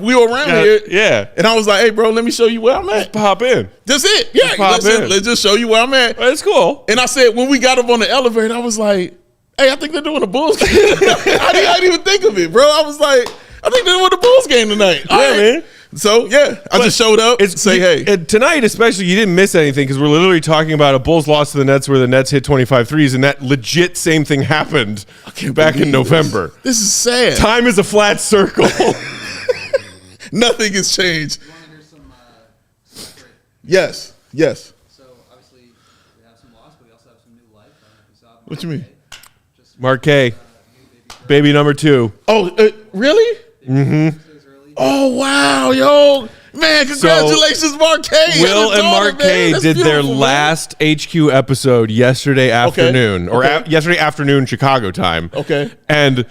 We were around here.
Yeah.
And I was like, hey, bro, let me show you where I'm at.
Just pop in.
That's it. Yeah, let's just show you where I'm at.
It's cool.
And I said, when we got up on the elevator, I was like, hey, I think they're doing a Bulls game. I didn't even think of it, bro. I was like, I think they're doing a Bulls game tonight. All right,
man.
So, yeah, I just showed up and say, hey.
And tonight, especially, you didn't miss anything because we're literally talking about a Bulls loss to the Nets where the Nets hit 25 threes, and that legit same thing happened back in November.
This is sad.
Time is a flat circle.
Nothing has changed.
You want to hear some straight?
Yes.
So, obviously, we have some loss, but we also have some new life. We saw
What you mean?
Mark K. Baby number 2.
Oh, really? Mm-hmm. Oh, wow, yo. Man, congratulations, Mark K.
Will and Mark K did their last HQ episode yesterday afternoon, or yesterday afternoon Chicago time.
Okay.
And
6:30,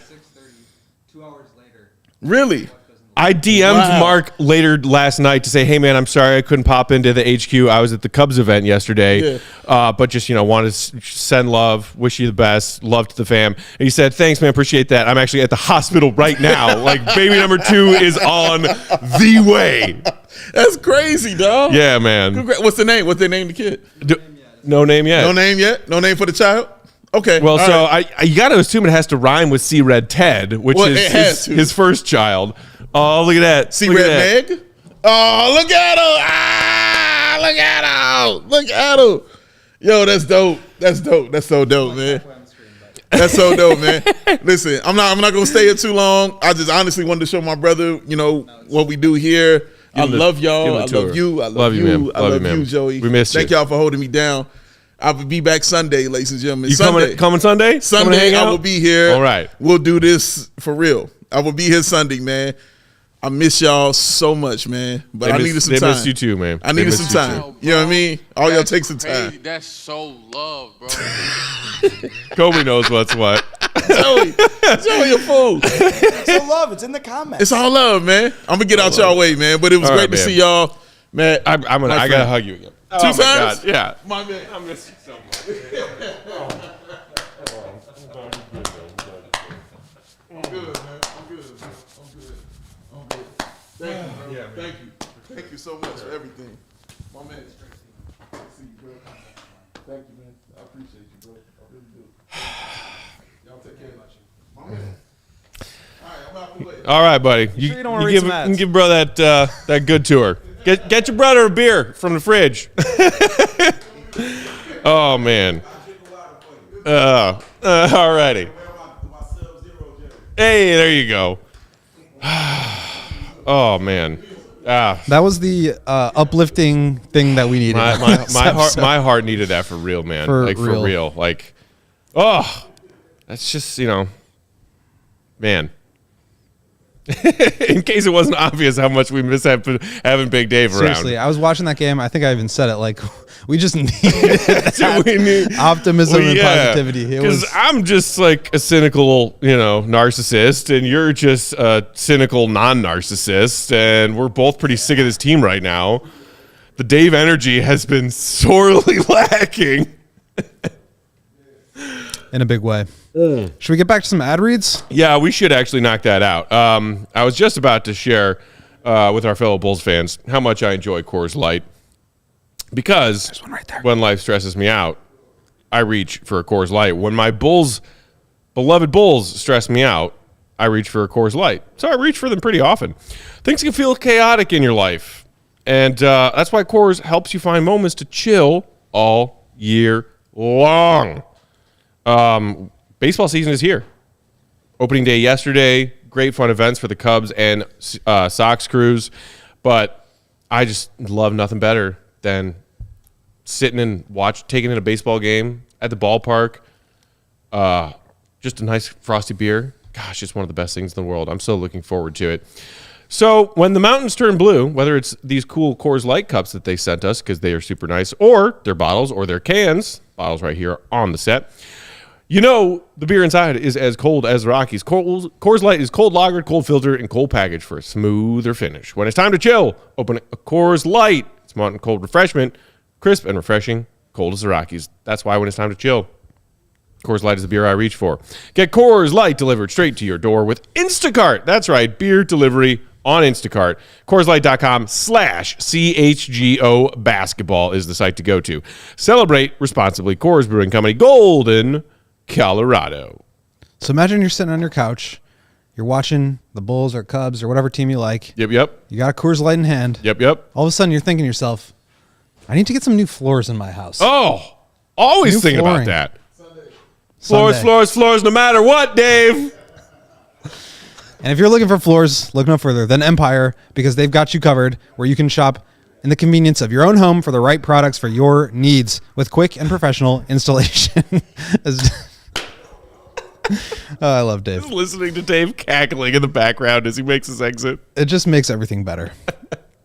2 hours later.
Really?
I DM'd Mark later last night to say, hey, man, I'm sorry I couldn't pop into the HQ. I was at the Cubs event yesterday, but just, wanted to send love, wish you the best, love to the fam. And he said, thanks, man, appreciate that. I'm actually at the hospital right now. Like, baby number 2 is on the way.
That's crazy, dog.
Yeah, man.
What's the name? What's they name the kid?
No name yet.
No name yet? No name for the child? Okay.
Well, so right. you got to assume it has to rhyme with C. Red Ted, which is his first child. Oh, look at that.
See Red Meg? Oh, look at him. Ah, look at him. Look at him. Yo, that's dope. That's dope. That's so dope, man. That's so dope, man. Listen, I'm not gonna stay here too long. I just honestly wanted to show my brother, what we do here. I love y'all. I love you. I love you.
Man.
I love you, Joey.
We miss you.
Thank y'all for holding me down. I will be back Sunday, ladies and gentlemen.
You coming Sunday?
Sunday, I will be here.
All right.
We'll do this for real. I will be here Sunday, man. I miss y'all so much, man. But I needed some time.
They missed you too, man.
I needed some time.
Bro,
you know what I mean? All y'all take some
crazy.
time.
That's so love, bro.
Coby knows what's what.
Joey, you're a fool.
It's all love. It's in the comments.
It's all love, man. I'm gonna get out y'all way, man. But it was
All
great
right,
to
man.
see y'all, man.
I gotta hug you again.
Two
Oh, my
times?
God. Yeah.
My man.
I miss you so much.
I'm good, man. I'm good. Thank you, bro. Thank you. Thank you so much for everything. My man. See you, bro. Thank you, man. I appreciate you, bro. I really do. Y'all take care of you. My man. All right, I'm out the way.
All right, buddy. You,
sure you don't wanna read some ads?
you give bro that good tour. Get your brother a beer from the fridge. Oh man. Alrighty. Hey, there you go. Oh man.
That was the uplifting thing that we needed.
My heart needed that for real, man.
For
For
real.
real. Like, that's just, man. In case it wasn't obvious how much we miss having Big Dave
Seriously,
around.
I was watching that game. I think I even said it. Like, we just needed
We need
optimism and positivity. It
Because
was
I'm just like a cynical, narcissist, and you're just a cynical non-narcissist, and we're both pretty sick of this team right now. The Dave energy has been sorely lacking.
in a big way. Should we get back to some ad reads?
Yeah, we should actually knock that out. I was just about to share with our fellow Bulls fans how much I enjoy Coors Light, because
one right there.
when life stresses me out, I reach for a Coors Light. When my beloved Bulls stress me out, I reach for a Coors Light. So I reach for them pretty often. Things can feel chaotic in your life, and that's why Coors helps you find moments to chill all year long. Baseball season is here. Opening day yesterday, great fun events for the Cubs and Sox crews, but I just love nothing better than sitting and taking in a baseball game at the ballpark. Just a nice frosty beer. Gosh, it's one of the best things in the world. I'm so looking forward to it. So when the mountains turn blue, whether it's these cool Coors Light cups that they sent us because they are super nice, or their bottles or their cans, bottles right here on the set, the beer inside is as cold as the Rockies. Coors Light is cold lagered, cold filtered, and cold packaged for a smoother finish. When it's time to chill, open a Coors Light. It's mountain cold refreshment, crisp and refreshing, cold as the Rockies. That's why when it's time to chill, Coors Light is the beer I reach for. Get Coors Light delivered straight to your door with Instacart. That's right, beer delivery on Instacart. CoorsLight.com/CHGO basketball is the site to go to. Celebrate responsibly. Coors Brewing Company, Golden, Colorado.
So imagine you're sitting on your couch, you're watching the Bulls or Cubs or whatever team you like.
Yep.
You got a Coors Light in hand.
Yep.
All of a sudden, you're thinking to yourself, I need to get some new floors in my house.
Oh, always
New
thinking
flooring.
about that.
Sunday.
Floors, no matter what, Dave.
And if you're looking for floors, look no further than Empire, because they've got you covered, where you can shop in the convenience of your own home for the right products for your needs with quick and professional installation. I love Dave.
Just listening to Dave cackling in the background as he makes his exit.
It just makes everything better.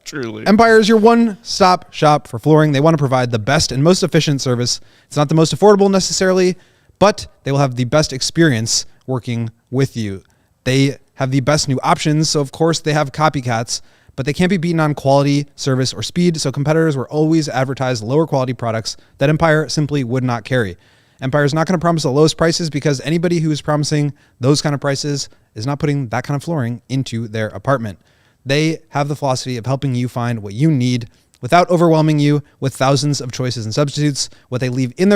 Truly.
Empire is your one-stop shop for flooring. They want to provide the best and most efficient service. It's not the most affordable necessarily, but they will have the best experience working with you. They have the best new options, so of course they have copycats, but they can't be beaten on quality, service, or speed, so competitors will always advertise lower quality products that Empire simply would not carry. Empire is not going to promise the lowest prices, because anybody who is promising those kind of prices is not putting that kind of flooring into their apartment. They have the philosophy of helping you find what you need without overwhelming you with thousands of choices and substitutes. What they leave out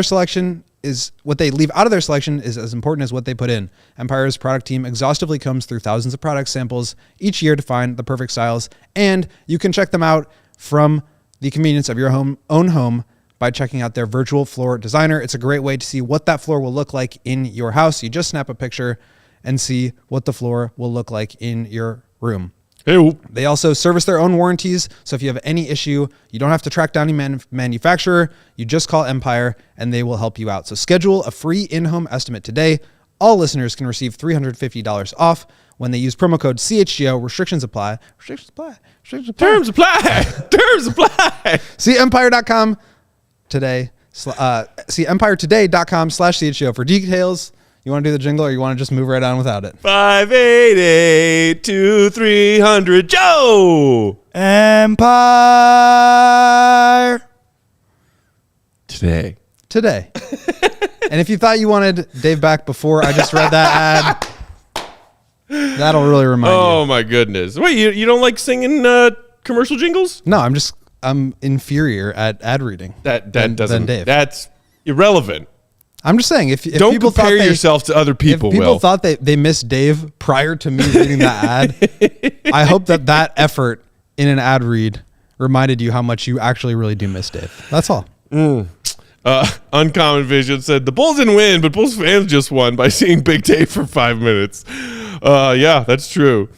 of their selection is as important as what they put in. Empire's product team exhaustively combs through thousands of product samples each year to find the perfect styles, and you can check them out from the convenience of your own home by checking out their virtual floor designer. It's a great way to see what that floor will look like in your house. You just snap a picture and see what the floor will look like in your room.
Hey,
They also service their own warranties, so if you have any issue, you don't have to track down a manufacturer. You just call Empire, and they will help you out. So schedule a free in-home estimate today. All listeners can receive $350 off when they use promo code CHGO. Restrictions apply. Restrictions apply. Restrictions apply.
Terms apply. Terms apply.
See empire.com today. See empiretoday.com/CHGO for details. You want to do the jingle or you want to just move right on without it?
588-2300 Joe.
Empire.
Today.
And if you thought you wanted Dave back before I just read that ad, that'll really remind you.
Oh my goodness. Wait, you don't like singing commercial jingles?
No, I'm inferior at ad reading.
That
than
doesn't.
Dave.
That's irrelevant.
I'm just saying, if
Don't
people
compare
thought
yourself to other people.
If people
Will.
thought they missed Dave prior to me reading that ad, I hope that effort in an ad read reminded you how much you actually really do miss Dave. That's all.
Uncommon Vision said the Bulls didn't win, but Bulls fans just won by seeing Big Dave for 5 minutes. Yeah, that's true.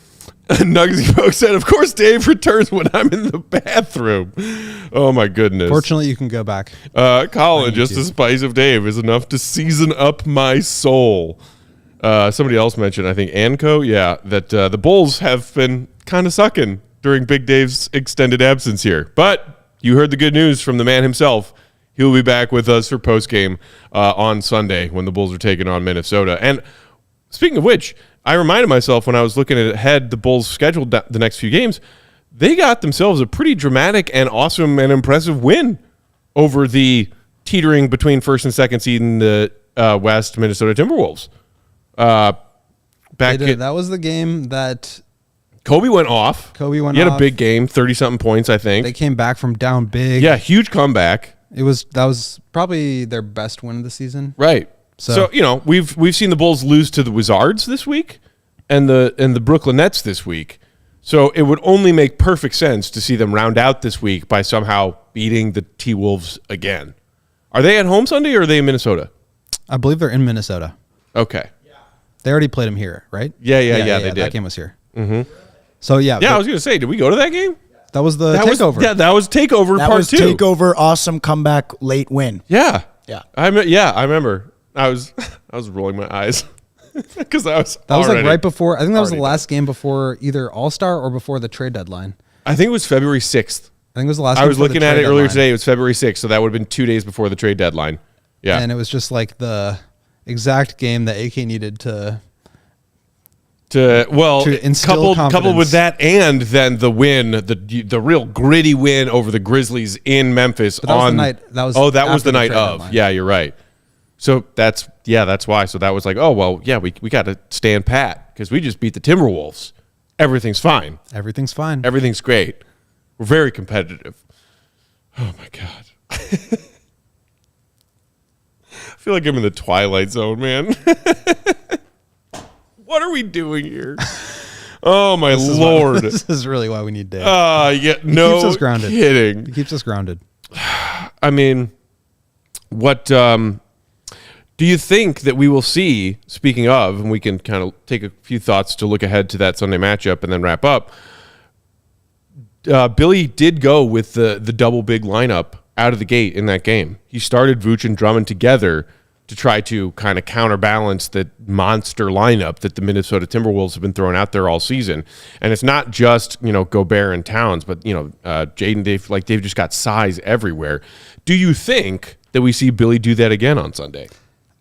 Nugsy Poke said, of course Dave returns when I'm in the bathroom. Oh my goodness.
Fortunately, you can go back.
Colin, just the spice of Dave is enough to season up my soul. Somebody else mentioned, I think Anco, that the Bulls have been kind of sucking during Big Dave's extended absence here. But you heard the good news from the man himself. He'll be back with us for postgame on Sunday when the Bulls are taking on Minnesota. And speaking of which, I reminded myself when I was looking ahead the Bulls scheduled the next few games, they got themselves a pretty dramatic and awesome and impressive win over the teetering between first and second seed in the West Minnesota Timberwolves.
That was the game that
Coby went off.
He
had a big game, 30-something points, I think.
They came back from down big.
Yeah, huge comeback.
That was probably their best win of the season.
Right. So we've seen the Bulls lose to the Wizards this week and the Brooklyn Nets this week. So it would only make perfect sense to see them round out this week by somehow beating the T-Wolves again. Are they at home Sunday or are they in Minnesota?
I believe they're in Minnesota.
Okay.
They already played them here, right?
Yeah, they did.
That game was here. Mm-hmm. So
I was going to say, did we go to that game?
That was the takeover.
That was takeover part 2.
Takeover, awesome comeback, late win.
Yeah.
Yeah.
I remember. I was rolling my eyes because that was
like right before. I think that was the last game before either All-Star or before the trade deadline.
I think it was February 6th.
I think it was the last.
I was looking at it earlier today. It was February 6th, so that would have been 2 days before the trade deadline. Yeah,
and it was just like the exact game that AK needed to instill confidence.
Coupled with that, and then the win, the real gritty win over the Grizzlies in Memphis.
But that was the night. That was
the night of.
Deadline.
Yeah, you're right. So that's why. So that was like, oh well, yeah, we got to stand pat because we just beat the Timberwolves. Everything's fine.
Everything's fine.
Everything's great. We're very competitive. Oh my god. I feel like I'm in the Twilight Zone, man. What are we doing here? Oh my Lord.
This is really why we need Dave.
He keeps us grounded. Kidding.
He keeps us grounded.
I mean, what do you think that we will see, speaking of, and we can kind of take a few thoughts to look ahead to that Sunday matchup and then wrap up. Billy did go with the double big lineup out of the gate in that game. He started Vooch and Drummond together to try to kind of counterbalance the monster lineup that the Minnesota Timberwolves have been throwing out there all season. And it's not just, Gobert and Towns, but, Jaden, they've just got size everywhere. Do you think that we see Billy do that again on Sunday?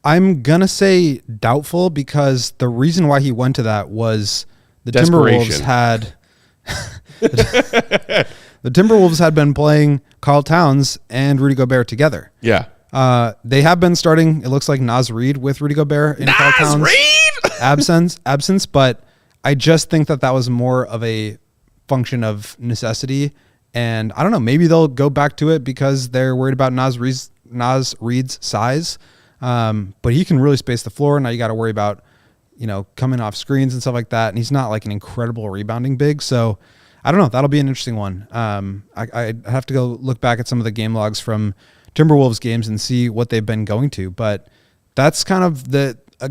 I'm going to say doubtful because the reason why he went to that was the
Desperation.
The Timberwolves had been playing Karl Towns and Rudy Gobert together.
Yeah.
They have been starting, it looks like, Naz Reid with Rudy Gobert in Karl Towns' absence, but I just think that was more of a function of necessity. And I don't know, maybe they'll go back to it because they're worried about Naz Reid's size. But he can really space the floor. Now you got to worry about, coming off screens and stuff like that. And he's not like an incredible rebounding big. So I don't know. That'll be an interesting one. I have to go look back at some of the game logs from Timberwolves games and see what they've been going to. But that's kind of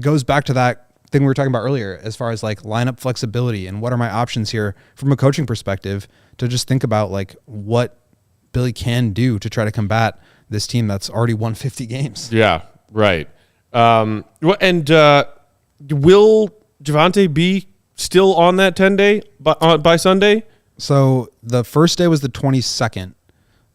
goes back to that thing we were talking about earlier, as far as like lineup flexibility and what are my options here from a coaching perspective to just think about like what Billy can do to try to combat this team that's already won 50 games.
Yeah. Right. And will Javonte be still on that 10-day by Sunday?
So the first day was the 22nd.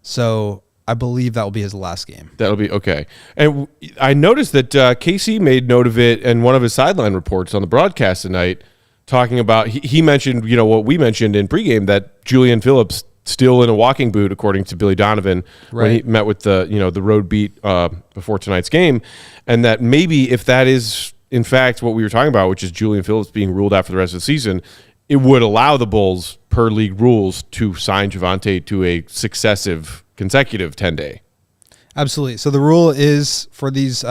So I believe that will be his last game.
That'll be okay. And I noticed that KC made note of it in one of his sideline reports on the broadcast tonight, talking about, he mentioned, what we mentioned in pregame, that Julian Phillips still in a walking boot, according to Billy Donovan, when he met with the road beat before tonight's game, and that maybe if that is in fact what we were talking about, which is Julian Phillips being ruled out for the rest of the season, it would allow the Bulls, per league rules, to sign Javonte to a consecutive 10-day.
Absolutely. So the rule is for these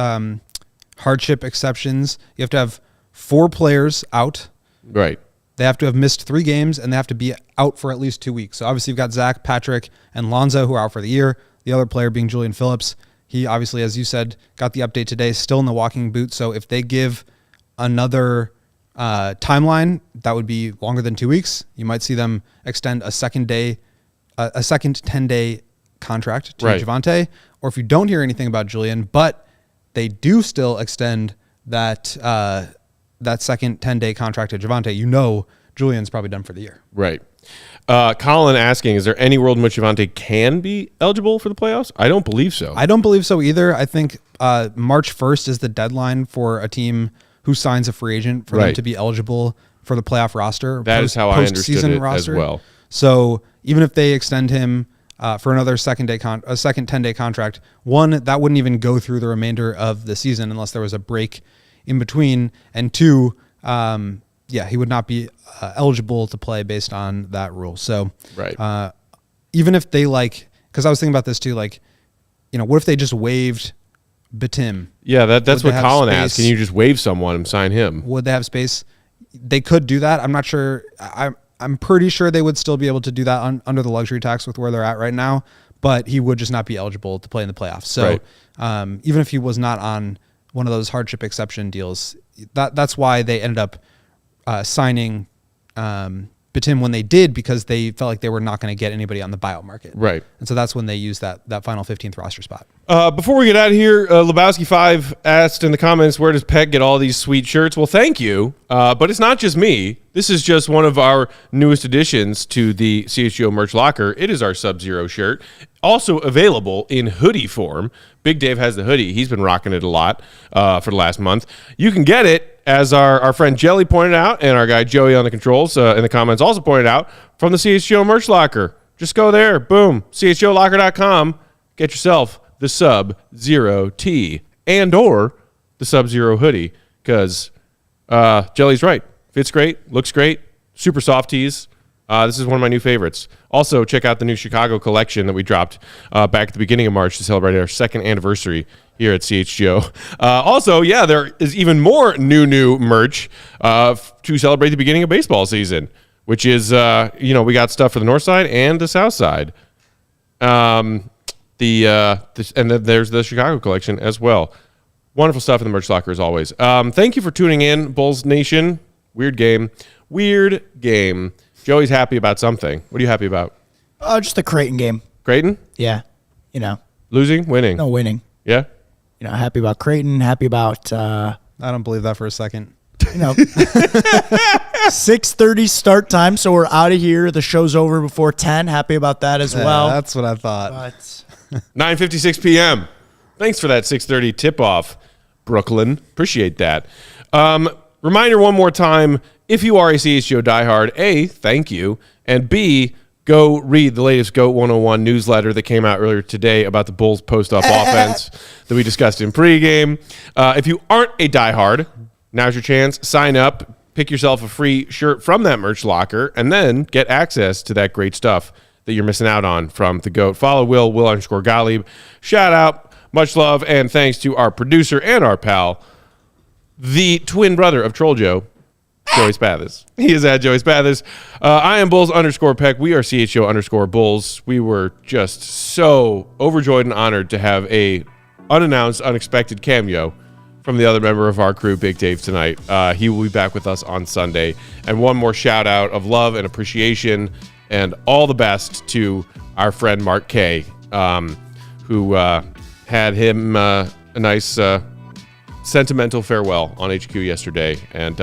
hardship exceptions, you have to have 4 players out.
Right.
They have to have missed 3 games, and they have to be out for at least 2 weeks. So obviously you've got Zach, Patrick, and Lonzo, who are out for the year. The other player being Julian Phillips. He obviously, as you said, got the update today, still in the walking boot. So if they give another timeline, that would be longer than 2 weeks. You might see them extend a second 10-day contract to Javonte. Or if you don't hear anything about Julian, but they do still extend that second 10-day contract to Javonte, Julian's probably done for the year.
Right. Colin asking, is there any world in which Javonte can be eligible for the playoffs? I don't believe so.
I don't believe so either. I think March 1st is the deadline for a team who signs a free agent for them to be eligible for the playoff roster.
That is how I understood it roster as well.
So even if they extend him for another second 10-day contract, one, that wouldn't even go through the remainder of the season unless there was a break in between, and 2, he would not be eligible to play based on that rule. So even if they because I was thinking about this too, what if they just waived Batum?
Yeah, that's what Colin asked. Can you just waive someone and sign him?
Would they have space? They could do that. I'm not sure. I'm pretty sure they would still be able to do that under the luxury tax with where they're at right now, but he would just not be eligible to play in the playoffs. So even if he was not on one of those hardship exception deals, that's why they ended up signing Batum when they did, because they felt like they were not going to get anybody on the buyout market.
Right.
And so that's when they used that final 15th roster spot.
Before we get out of here, Lebowski5 asked in the comments, where does Peck get all these sweet shirts? Well, thank you. But it's not just me. This is just one of our newest additions to the CHGO merch locker. It is our Sub-Zero shirt, also available in hoodie form. Big Dave has the hoodie. He's been rocking it a lot for the last month. You can get it, as our friend Jelly pointed out, and our guy Joey on the controls in the comments also pointed out, from the CHGO merch locker. Just go there. Boom. CHGOlocker.com. Get yourself the Sub-Zero tee and or the Sub-Zero hoodie, because Jelly's right. Fits great. Looks great. Super soft tees. This is one of my new favorites. Also, check out the new Chicago collection that we dropped back at the beginning of March to celebrate our 2nd anniversary here at CHGO. Also, there is even more new merch to celebrate the beginning of baseball season, which is, we got stuff for the north side and the south side. And then there's the Chicago collection as well. Wonderful stuff in the merch locker as always. Thank you for tuning in, Bulls Nation. Weird game. Joey's happy about something. What are you happy about?
Just the Creighton game.
Creighton?
Yeah.
Losing? Winning?
No, winning.
Yeah?
Happy about Creighton. Happy about...
I don't believe that for a second.
6:30 start time, so we're out of here. The show's over before 10. Happy about that as well.
That's what I thought.
But
9:56 p.m. Thanks for that 6:30 tip-off, Brooklyn. Appreciate that. Reminder one more time, if you are a CHGO diehard, A, thank you, and B, go read the latest GOAT 101 newsletter that came out earlier today about the Bulls post-up offense that we discussed in pregame. If you aren't a diehard, now's your chance. Sign up, pick yourself a free shirt from that merch locker, and then get access to that great stuff that you're missing out on from the GOAT. Follow Will_Gottlieb. Shout out, much love, and thanks to our producer and our pal, the twin brother of Troll Joe, Joey Spathis. He is at Joey Spathis. I am Bulls_Peck. We are CHGO_Bulls. We were just so overjoyed and honored to have a unannounced, unexpected cameo from the other member of our crew, Big Dave, tonight. He will be back with us on Sunday. And one more shout out of love and appreciation and all the best to our friend Mark K, who had him a nice sentimental farewell on HQ yesterday, and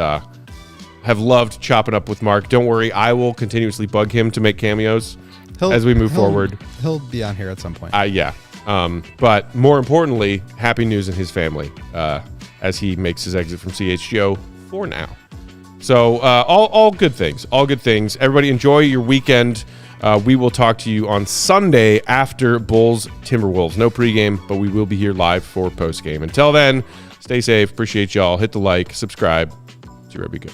have loved chopping up with Mark. Don't worry, I will continuously bug him to make cameos as we move forward.
He'll be on here at some point.
Yeah. But more importantly, happy news in his family as he makes his exit from CHGO for now. So all good things. All good things. Everybody enjoy your weekend. We will talk to you on Sunday after Bulls Timberwolves. No pregame, but we will be here live for postgame. Until then, stay safe. Appreciate y'all. Hit the like, subscribe. See you, be good.